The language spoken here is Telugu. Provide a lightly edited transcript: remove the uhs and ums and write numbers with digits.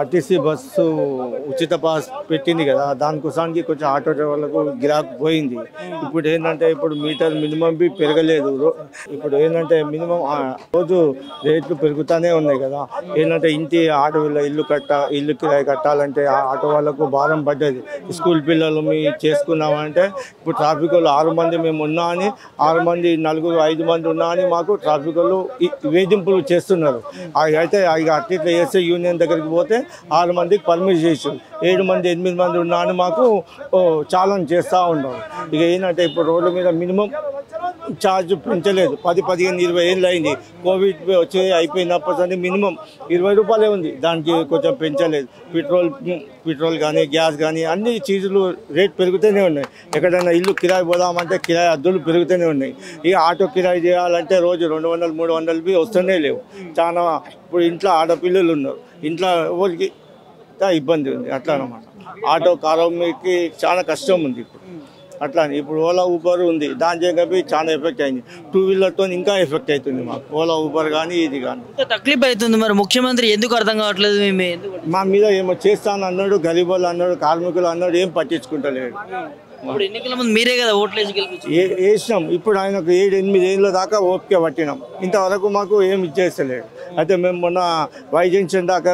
ఆర్టీసీ బస్సు ఉచిత పాస్ పెట్టింది కదా, దానికోసానికి కొంచెం ఆటో డ్రైవర్లకు గిరాకు పోయింది. ఇప్పుడు ఏంటంటే ఇప్పుడు మీటర్ మినిమం బి పెరగలేదు. ఇప్పుడు ఏంటంటే మినిమం రోజు రేట్లు పెరుగుతూనే ఉన్నాయి కదా. ఏంటంటే ఇంటి ఆడవాళ్ళ ఇల్లు కిరాయి కట్టాలంటే ఆటో వాళ్ళకు భారం పడ్డది. స్కూల్ పిల్లలు మీ చేసుకున్నామంటే ఇప్పుడు ట్రాఫిక్ వాళ్ళు 6 మంది మేము ఉన్నా అని 6 మంది 5 మంది ఉన్నా అని మాకు ట్రాఫిక్ వాళ్ళు వేధింపులు చేస్తున్నారు. అయితే అట్లా చేస్తే యూనియన్ దగ్గరికి పోతే 6 మందికి పర్మిట్ చేసి 7 మంది 8 మంది ఉన్నా అని మాకు ఛాలెంజ్ చేస్తూ ఉన్నారు. ఇక ఏంటంటే ఇప్పుడు రోడ్ల మీద మినిమం ఛార్జ్ పెంచలేదు. 10, 15, 20 ఏళ్ళు అయింది. కోవిడ్ వచ్చి అయిపోయినప్పటి మినిమం 20 రూపాయలే ఉంది. దానికి కొంచెం పెంచలేదు. పెట్రోల్ కానీ గ్యాస్ కానీ అన్ని చీజులు రేట్ పెరుగుతూనే ఉన్నాయి. ఎక్కడైనా ఇల్లు కిరాయి పోదామంటే కిరాయి అద్దులు పెరుగుతూనే ఉన్నాయి. ఇక ఆటో కిరాయి చేయాలంటే రోజు 200, 300 వస్తూనే లేవు. చాలా ఇప్పుడు ఇంట్లో ఆడపిల్లలు ఉన్నారు. ఇంట్లో ఎవరికి ఇబ్బంది ఉంది. అట్లా అన్నమాట. ఆటో కార్మికులకి చాలా కష్టం ఉంది ఇప్పుడు. అట్లా ఇప్పుడు ఓలా ఊబర్ ఉంది, దాని చెప్పి చాలా ఎఫెక్ట్ అయింది. 2 వీలర్తో ఇంకా ఎఫెక్ట్ అవుతుంది మాకు. ఓలా ఊబర్ కానీ ఇది కానీ తక్లీఫ్ అవుతుంది. మరి ముఖ్యమంత్రి ఎందుకు అర్థం కావట్లేదు? మా మీద ఏమో చేస్తాను అన్నాడు, గరీబులు అన్నాడు, కార్మికులు అన్నాడు, ఏం పట్టించుకుంటలేడు. ఇప్పుడు ఎన్నికల ముందు మీరే కదా ఓట్లు వేసినాం. ఇప్పుడు ఆయనకు 7, 8 ఏళ్ళ దాకా ఓపిక పట్టినాం. ఇంతవరకు మాకు ఏం ఇచ్చేస్తలేడు. అయితే మేము మొన్న వై జంక్షన్ దాకా